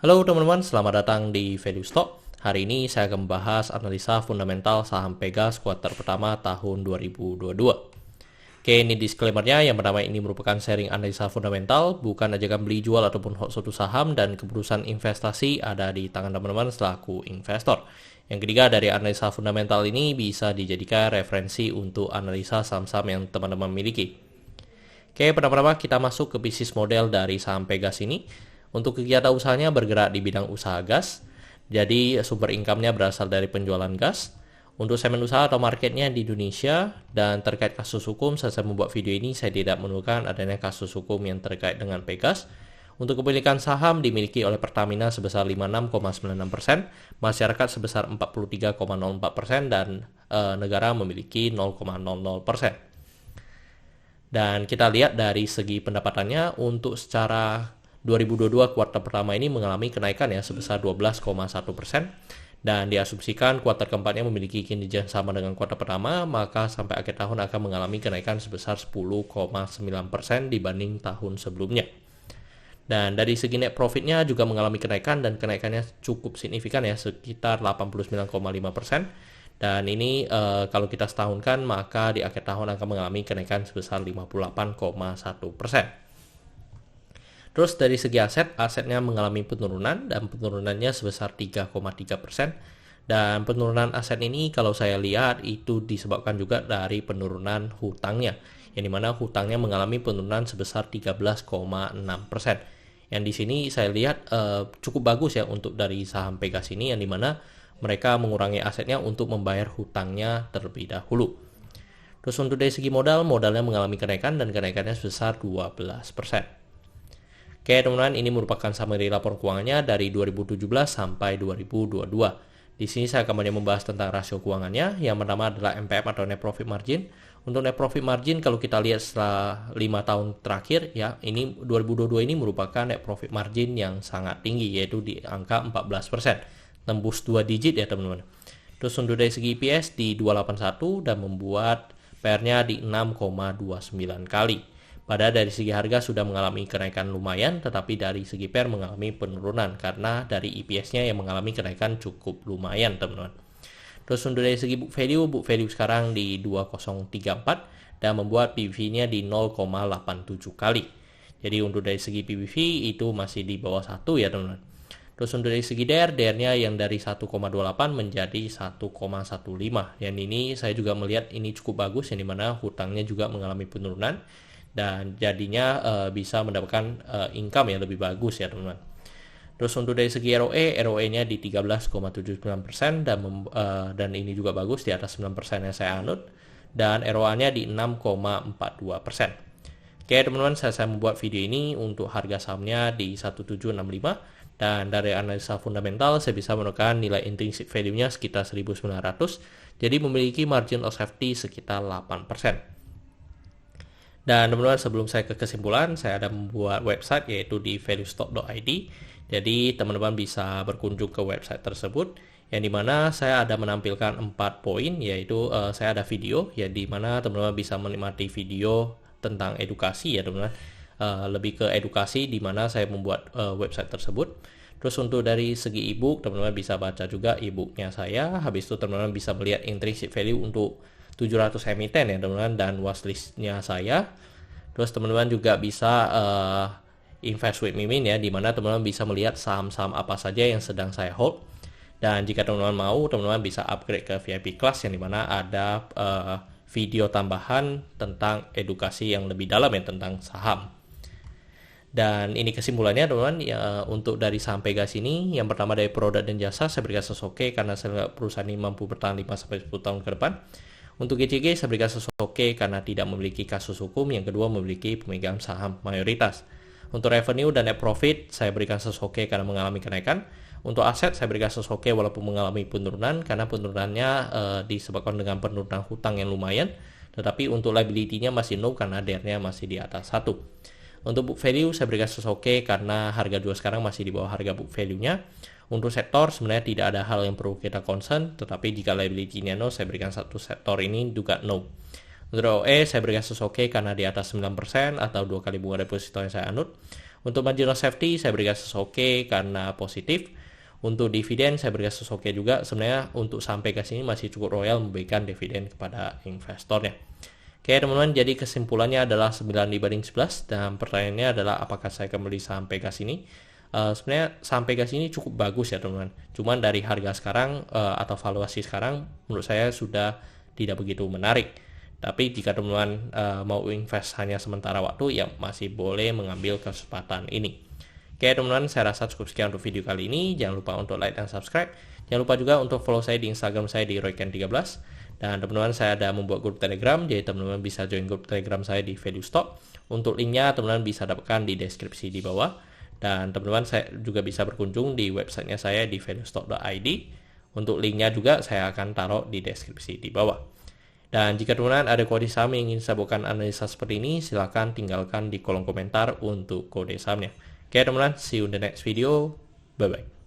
Halo teman-teman, selamat datang di Value Stock. Hari ini saya akan membahas analisa fundamental saham Pegas kuartal pertama tahun 2022. Oke, ini disclaimer-nya. Yang pertama, ini merupakan sharing analisa fundamental, bukan ajakan beli jual ataupun hold suatu saham, dan keputusan investasi ada di tangan teman-teman selaku investor. Yang ketiga, dari analisa fundamental ini bisa dijadikan referensi untuk analisa saham-saham yang teman-teman miliki. Oke, pertama-tama kita masuk ke bisnis model dari saham Pegas ini. Untuk kegiatan usahanya bergerak di bidang usaha gas, jadi sumber income-nya berasal dari penjualan gas. Untuk segmen usaha atau marketnya di Indonesia, dan terkait kasus hukum, saya membuat video ini saya tidak menemukan adanya kasus hukum yang terkait dengan Pegas. Untuk kepemilikan saham dimiliki oleh Pertamina sebesar 56,96%, masyarakat sebesar 43,04%, dan negara memiliki 0,00%. Dan kita lihat dari segi pendapatannya, untuk secara 2022 kuartal pertama ini mengalami kenaikan ya sebesar 12,1%, dan diasumsikan kuartal keempatnya memiliki kinerja sama dengan kuartal pertama, maka sampai akhir tahun akan mengalami kenaikan sebesar 10,9% dibanding tahun sebelumnya. Dan dari segi net profitnya juga mengalami kenaikan, dan kenaikannya cukup signifikan ya, sekitar 89,5%. Dan ini kalau kita setahunkan, maka di akhir tahun akan mengalami kenaikan sebesar 58,1%. Terus dari segi asetnya mengalami penurunan, dan penurunannya sebesar 3,3%. Dan penurunan aset ini kalau saya lihat itu disebabkan juga dari penurunan hutangnya, yang dimana hutangnya mengalami penurunan sebesar 13,6%. Yang di sini saya lihat cukup bagus ya untuk dari saham Pegas ini, yang dimana mereka mengurangi asetnya untuk membayar hutangnya terlebih dahulu. Terus untuk dari segi modalnya mengalami kenaikan, dan kenaikannya sebesar 12%. Oke teman-teman, ini merupakan summary laporan keuangannya dari 2017 sampai 2022. Di sini saya akan banyak membahas tentang rasio keuangannya. Yang pertama adalah NPM atau Net Profit Margin. Untuk Net Profit Margin kalau kita lihat setelah 5 tahun terakhir ya, ini 2022 ini merupakan Net Profit Margin yang sangat tinggi, yaitu di angka 14%. Tembus 2 digit ya teman-teman. Terus untuk dari segi EPS di 281, dan membuat PR-nya di 6,29 kali. Padahal dari segi harga sudah mengalami kenaikan lumayan, tetapi dari segi PR mengalami penurunan karena dari EPS-nya yang mengalami kenaikan cukup lumayan teman-teman. Terus untuk dari segi book value sekarang di 2034, dan membuat PBV-nya di 0,87 kali. Jadi untuk dari segi PBV itu masih di bawah 1 ya teman-teman. Terus untuk dari segi DR-nya yang dari 1,28 menjadi 1,15. Yang ini saya juga melihat ini cukup bagus, yang dimana hutangnya juga mengalami penurunan, dan jadinya bisa mendapatkan income yang lebih bagus ya teman-teman. Terus untuk dari segi ROE-nya di 13,79%, dan ini juga bagus di atas 9% yang saya anut, dan ROA-nya di 6,42%. Oke teman-teman, saya membuat video ini untuk harga sahamnya di 1765, dan dari analisa fundamental saya bisa menemukan nilai intrinsic value-nya sekitar 1900, jadi memiliki margin of safety sekitar 8%. Dan teman-teman, sebelum saya ke kesimpulan, saya ada membuat website yaitu di valuestock.id. Jadi teman-teman bisa berkunjung ke website tersebut, yang dimana saya ada menampilkan 4 poin, yaitu saya ada video ya, dimana teman-teman bisa menikmati video tentang edukasi ya teman-teman, lebih ke edukasi, dimana saya membuat website tersebut. Terus untuk dari segi ebook, teman-teman bisa baca juga ebooknya saya. Habis itu teman-teman bisa melihat intrinsic value untuk 700 emiten ya teman-teman, dan watchlistnya saya. Terus teman-teman juga bisa invest with Mimin ya, dimana teman-teman bisa melihat saham-saham apa saja yang sedang saya hold. Dan jika teman-teman mau, teman-teman bisa upgrade ke VIP class, yang dimana ada video tambahan tentang edukasi yang lebih dalam ya tentang saham. Dan ini kesimpulannya teman-teman ya, untuk dari saham Pegas ini, yang pertama dari produk dan jasa saya berikan sesuai karena saya lihat perusahaan ini mampu bertahan 5-10 tahun ke depan. Untuk GCG saya berikan sesuai karena tidak memiliki kasus hukum. Yang kedua, memiliki pemegang saham mayoritas. Untuk revenue dan net profit saya berikan sesuai karena mengalami kenaikan. Untuk aset saya berikan sesuai walaupun mengalami penurunan, karena penurunannya disebabkan dengan penurunan hutang yang lumayan. Tetapi untuk liability-nya masih no karena DR-nya masih di atas 1. Untuk book value saya berikan sesuai karena harga jual sekarang masih di bawah harga book value-nya. Untuk sektor sebenarnya tidak ada hal yang perlu kita concern, tetapi jika liability-nya no, saya berikan satu sektor ini juga no. Untuk ROE saya berikan sesuai karena di atas 9% atau 2 kali bunga deposito yang saya anut. Untuk margin of safety saya berikan oke karena positif. Untuk dividen saya berikan oke juga. Sebenarnya untuk sampai ke sini masih cukup royal memberikan dividen kepada investornya. Oke teman-teman, jadi kesimpulannya adalah 9/11 dan pertanyaannya adalah apakah saya kembali sampai ke sini? Sebenarnya sampai ke sini cukup bagus ya teman-teman. Cuman dari harga sekarang atau valuasi sekarang menurut saya sudah tidak begitu menarik. Tapi jika teman-teman mau invest hanya sementara waktu, ya masih boleh mengambil kesempatan ini. Oke teman-teman, saya rasa cukup sekian untuk video kali ini. Jangan lupa untuk like dan subscribe. Jangan lupa juga untuk follow saya di Instagram saya di royken13. Dan teman-teman, saya ada membuat grup Telegram, jadi teman-teman bisa join grup Telegram saya di Value Stock. Untuk linknya teman-teman bisa dapatkan di deskripsi di bawah. Dan teman-teman saya juga bisa berkunjung di websitenya saya di valuestock.id. Untuk linknya juga saya akan taruh di deskripsi di bawah. Dan jika teman-teman ada kode saham yang ingin saya buatkan analisa seperti ini, silahkan tinggalkan di kolom komentar untuk kode sahamnya. Oke teman-teman, see you in the next video. Bye-bye.